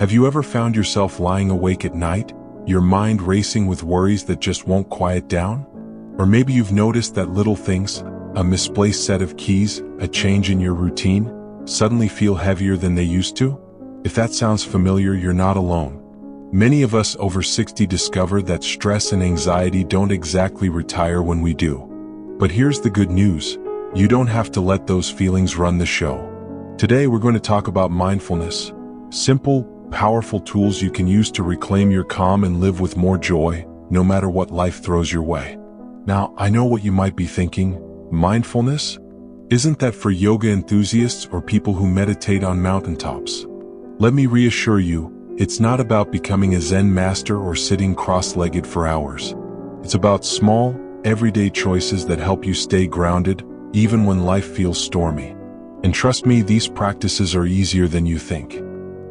Have you ever found yourself lying awake at night, your mind racing with worries that just won't quiet down? Or maybe you've noticed that little things, a misplaced set of keys, a change in your routine, suddenly feel heavier than they used to? If that sounds familiar, you're not alone. Many of us over 60 discover that stress and anxiety don't exactly retire when we do. But here's the good news. You don't have to let those feelings run the show. Today we're going to talk about mindfulness. Simple, powerful tools you can use to reclaim your calm and live with more joy, no matter what life throws your way. Now, I know what you might be thinking. Mindfulness? Isn't that for yoga enthusiasts or people who meditate on mountaintops? Let me reassure you, it's not about becoming a Zen master or sitting cross-legged for hours. It's about small, everyday choices that help you stay grounded, even when life feels stormy. And trust me, these practices are easier than you think.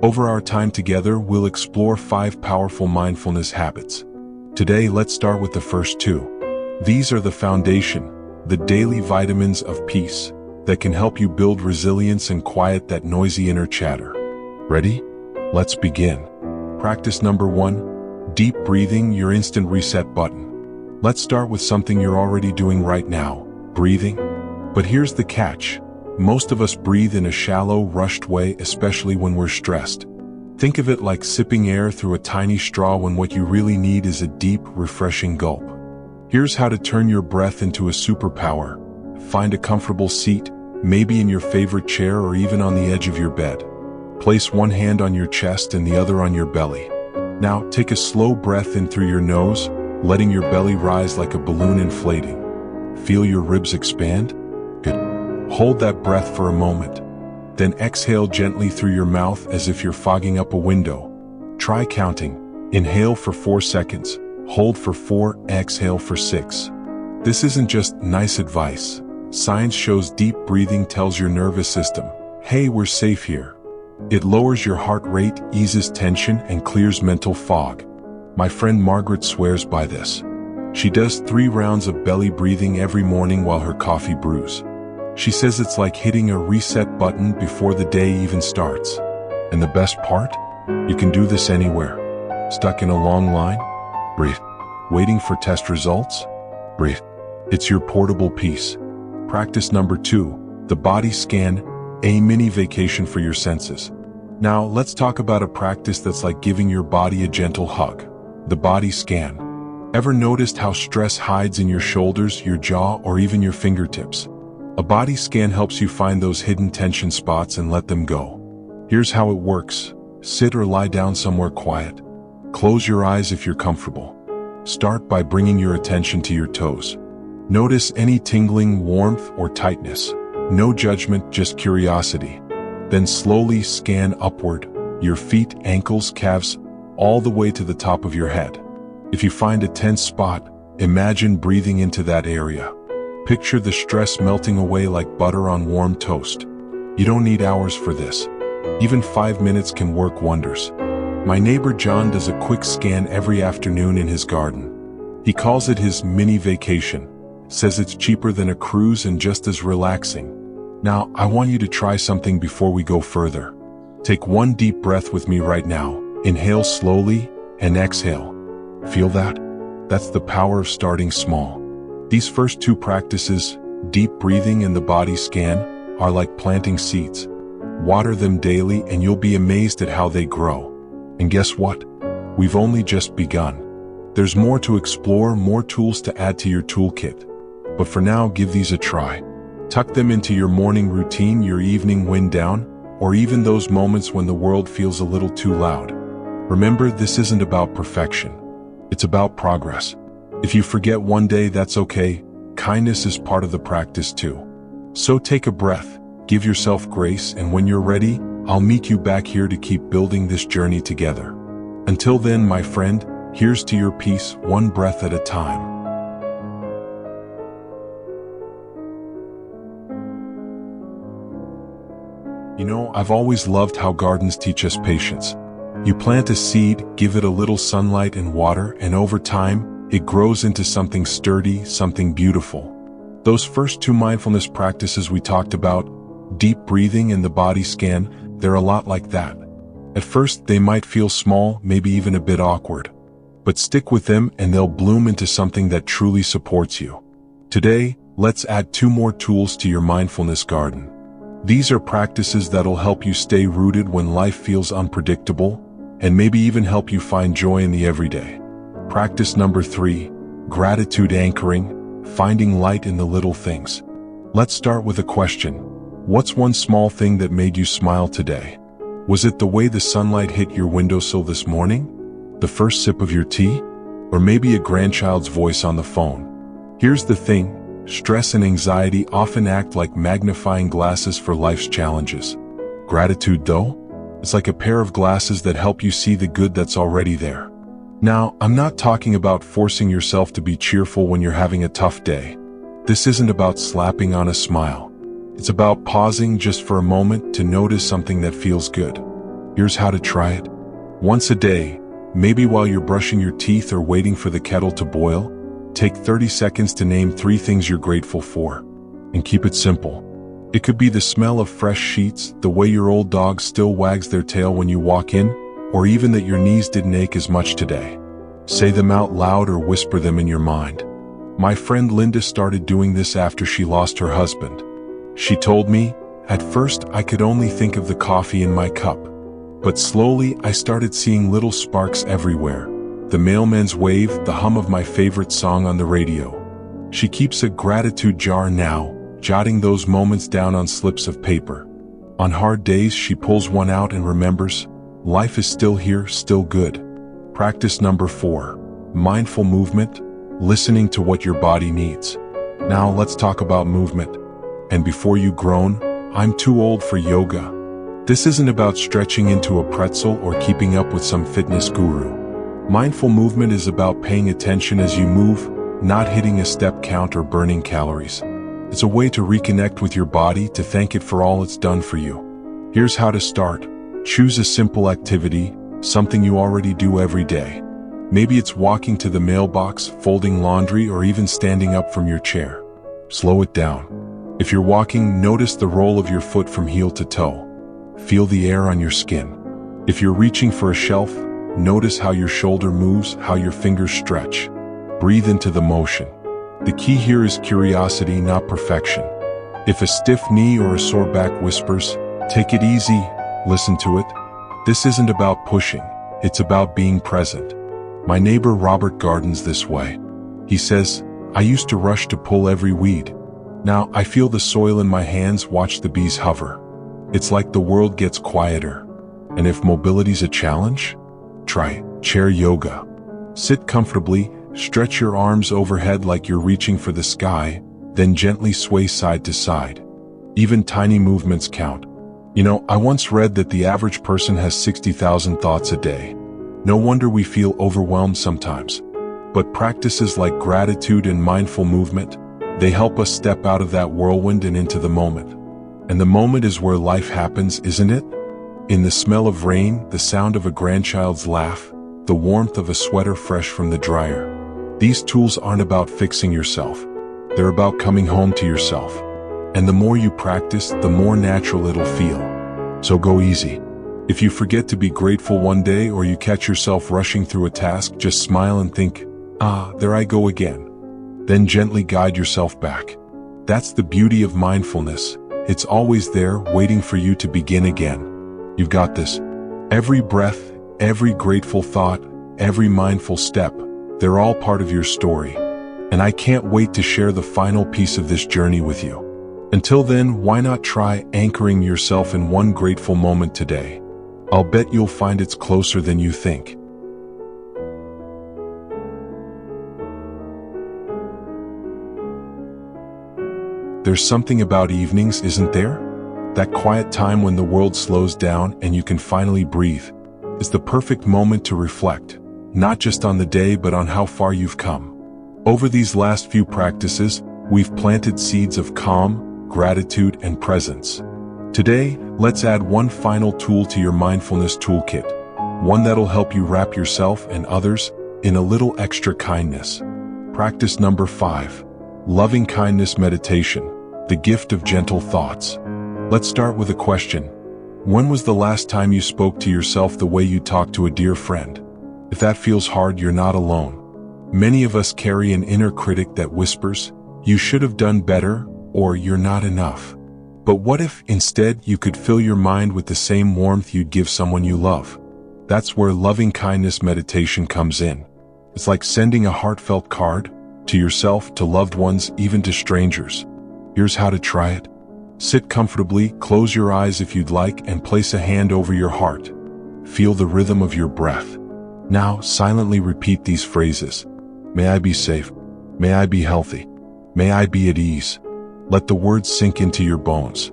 Over our time together, we'll explore 5 powerful mindfulness habits. Today, let's start with the first 2. These are the foundation, the daily vitamins of peace, that can help you build resilience and quiet that noisy inner chatter. Ready? Let's begin. Practice number 1, deep breathing, your instant reset button. Let's start with something you're already doing right now, breathing. But here's the catch. Most of us breathe in a shallow, rushed way, especially when we're stressed. Think of it like sipping air through a tiny straw when what you really need is a deep, refreshing gulp. Here's how to turn your breath into a superpower. Find a comfortable seat, maybe in your favorite chair or even on the edge of your bed. Place one hand on your chest and the other on your belly. Now, take a slow breath in through your nose, letting your belly rise like a balloon inflating. Feel your ribs expand? Good. Hold that breath for a moment. Then exhale gently through your mouth as if you're fogging up a window. Try counting. Inhale for 4 seconds, hold for 4, exhale for 6. This isn't just nice advice. Science shows deep breathing tells your nervous system, hey, we're safe here. It lowers your heart rate, eases tension, and clears mental fog. My friend Margaret swears by this. She does 3 rounds of belly breathing every morning while her coffee brews. She says it's like hitting a reset button before the day even starts. And the best part? You can do this anywhere. Stuck in a long line? Breathe. Waiting for test results? Breathe. It's your portable peace. Practice number 2, the body scan, a mini vacation for your senses. Now, let's talk about a practice that's like giving your body a gentle hug. The body scan. Ever noticed how stress hides in your shoulders, your jaw, or even your fingertips? A body scan helps you find those hidden tension spots and let them go. Here's how it works. Sit or lie down somewhere quiet. Close your eyes if you're comfortable. Start by bringing your attention to your toes. Notice any tingling, warmth, or tightness. No judgment, just curiosity. Then slowly scan upward, your feet, ankles, calves, all the way to the top of your head. If you find a tense spot, imagine breathing into that area. Picture the stress melting away like butter on warm toast. You don't need hours for this. Even 5 minutes can work wonders. My neighbor John does a quick scan every afternoon in his garden. He calls it his mini vacation. Says it's cheaper than a cruise and just as relaxing. Now, I want you to try something before we go further. Take 1 deep breath with me right now. Inhale slowly and exhale. Feel that? That's the power of starting small. These first 2 practices, deep breathing and the body scan, are like planting seeds. Water them daily and you'll be amazed at how they grow. And guess what? We've only just begun. There's more to explore, more tools to add to your toolkit. But for now, give these a try. Tuck them into your morning routine, your evening wind down, or even those moments when the world feels a little too loud. Remember, this isn't about perfection. It's about progress. If you forget one day, that's okay. Kindness is part of the practice too. So take a breath, give yourself grace, and when you're ready, I'll meet you back here to keep building this journey together. Until then, my friend, here's to your peace, one breath at a time. You know, I've always loved how gardens teach us patience. You plant a seed, give it a little sunlight and water, and over time, it grows into something sturdy, something beautiful. Those first 2 mindfulness practices we talked about, deep breathing and the body scan, they're a lot like that. At first, they might feel small, maybe even a bit awkward. But stick with them and they'll bloom into something that truly supports you. Today, let's add 2 more tools to your mindfulness garden. These are practices that'll help you stay rooted when life feels unpredictable, and maybe even help you find joy in the everyday. Practice number 3, gratitude anchoring, finding light in the little things. Let's start with a question. What's one small thing that made you smile today? Was it the way the sunlight hit your windowsill this morning? The first sip of your tea? Or maybe a grandchild's voice on the phone? Here's the thing. Stress and anxiety often act like magnifying glasses for life's challenges. Gratitude, though? It's like a pair of glasses that help you see the good that's already there. Now, I'm not talking about forcing yourself to be cheerful when you're having a tough day. This isn't about slapping on a smile. It's about pausing just for a moment to notice something that feels good. Here's how to try it. Once a day, maybe while you're brushing your teeth or waiting for the kettle to boil, take 30 seconds to name 3 things you're grateful for. And keep it simple. It could be the smell of fresh sheets, the way your old dog still wags their tail when you walk in, or even that your knees didn't ache as much today. Say them out loud or whisper them in your mind. My friend Linda started doing this after she lost her husband. She told me, at first I could only think of the coffee in my cup. But slowly I started seeing little sparks everywhere. The mailman's wave, the hum of my favorite song on the radio. She keeps a gratitude jar now, jotting those moments down on slips of paper. On hard days she pulls one out and remembers, life is still here, still good. Practice number 4, mindful movement, listening to what your body needs. Now let's talk about movement. And before you groan, I'm too old for yoga. This isn't about stretching into a pretzel or keeping up with some fitness guru. Mindful movement is about paying attention as you move, not hitting a step count or burning calories. It's a way to reconnect with your body, to thank it for all it's done for you. Here's how to start. Choose a simple activity, something you already do every day. Maybe it's walking to the mailbox, folding laundry, or even standing up from your chair. Slow it down. If you're walking, notice the roll of your foot from heel to toe. Feel the air on your skin. If you're reaching for a shelf, notice how your shoulder moves, how your fingers stretch. Breathe into the motion. The key here is curiosity, not perfection. If a stiff knee or a sore back whispers, take it easy, listen to it. This isn't about pushing, it's about being present. My neighbor Robert gardens this way. He says, I used to rush to pull every weed. Now I feel the soil in my hands, watch the bees hover. It's like the world gets quieter. And if mobility's a challenge, try chair yoga. Sit comfortably, stretch your arms overhead like you're reaching for the sky, then gently sway side to side. Even tiny movements count. You know, I once read that the average person has 60,000 thoughts a day. No wonder we feel overwhelmed sometimes. But practices like gratitude and mindful movement, they help us step out of that whirlwind and into the moment. And the moment is where life happens, isn't it? In the smell of rain, the sound of a grandchild's laugh, the warmth of a sweater fresh from the dryer. These tools aren't about fixing yourself. They're about coming home to yourself. And the more you practice, the more natural it'll feel. So go easy. If you forget to be grateful one day or you catch yourself rushing through a task, just smile and think, there I go again. Then gently guide yourself back. That's the beauty of mindfulness. It's always there, waiting for you to begin again. You've got this. Every breath, every grateful thought, every mindful step, they're all part of your story. And I can't wait to share the final piece of this journey with you. Until then, why not try anchoring yourself in one grateful moment today? I'll bet you'll find it's closer than you think. There's something about evenings, isn't there? That quiet time when the world slows down and you can finally breathe. It's the perfect moment to reflect, not just on the day but on how far you've come. Over these last few practices, we've planted seeds of calm, gratitude, and presence. Today, let's add one final tool to your mindfulness toolkit, one that'll help you wrap yourself and others in a little extra kindness. Practice number 5, loving kindness meditation, the gift of gentle thoughts. Let's start with a question. When was the last time you spoke to yourself the way you talk to a dear friend? If that feels hard, you're not alone. Many of us carry an inner critic that whispers, "You should have done better," or "You're not enough." But what if, instead, you could fill your mind with the same warmth you'd give someone you love? That's where loving kindness meditation comes in. It's like sending a heartfelt card to yourself, to loved ones, even to strangers. Here's how to try it. Sit comfortably, close your eyes if you'd like, and place a hand over your heart. Feel the rhythm of your breath. Now, silently repeat these phrases. May I be safe. May I be healthy. May I be at ease. Let the words sink into your bones.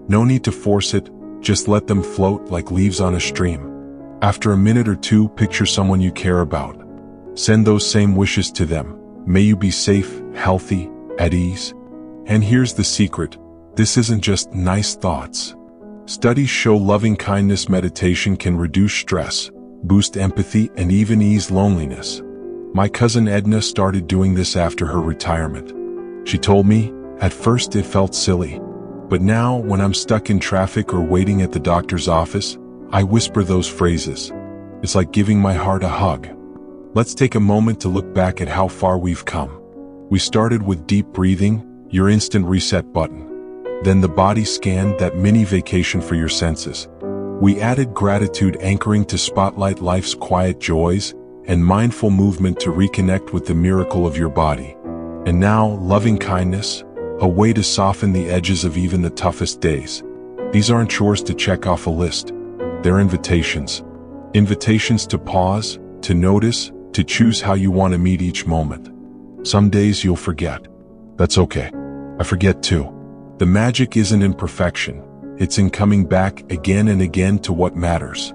No need to force it, just let them float like leaves on a stream. After a minute or two, picture someone you care about. Send those same wishes to them. May you be safe, healthy, at ease. And here's the secret. This isn't just nice thoughts. Studies show loving kindness meditation can reduce stress, boost empathy, and even ease loneliness. My cousin Edna started doing this after her retirement. She told me, "At first it felt silly, but now when I'm stuck in traffic or waiting at the doctor's office, I whisper those phrases. It's like giving my heart a hug." Let's take a moment to look back at how far we've come. We started with deep breathing, your instant reset button. Then the body scan, that mini vacation for your senses. We added gratitude anchoring to spotlight life's quiet joys, and mindful movement to reconnect with the miracle of your body. And now, loving kindness, a way to soften the edges of even the toughest days. These aren't chores to check off a list. They're invitations. Invitations to pause, to notice, to choose how you want to meet each moment. Some days you'll forget. That's okay. I forget too. The magic isn't in perfection. It's in coming back again and again to what matters.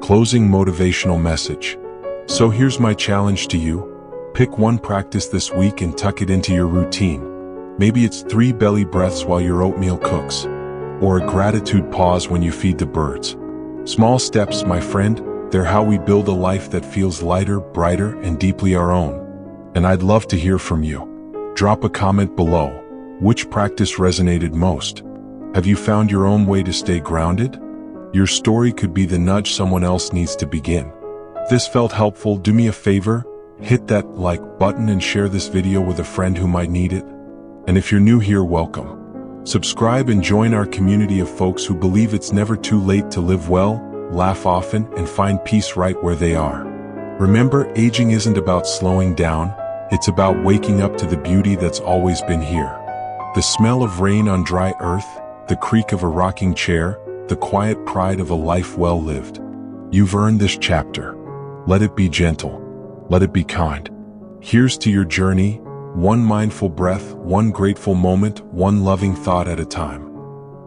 Closing motivational message. So here's my challenge to you. Pick one practice this week and tuck it into your routine. Maybe it's 3 belly breaths while your oatmeal cooks, or a gratitude pause when you feed the birds. Small steps, my friend, they're how we build a life that feels lighter, brighter, and deeply our own. And I'd love to hear from you. Drop a comment below. Which practice resonated most? Have you found your own way to stay grounded? Your story could be the nudge someone else needs to begin. If this felt helpful, do me a favor, hit that like button and share this video with a friend who might need it. And if you're new here, welcome. Subscribe and join our community of folks who believe it's never too late to live well, laugh often, and find peace right where they are. Remember, aging isn't about slowing down, it's about waking up to the beauty that's always been here. The smell of rain on dry earth, the creak of a rocking chair, the quiet pride of a life well lived. You've earned this chapter. Let it be gentle. Let it be kind. Here's to your journey, one mindful breath, one grateful moment, one loving thought at a time.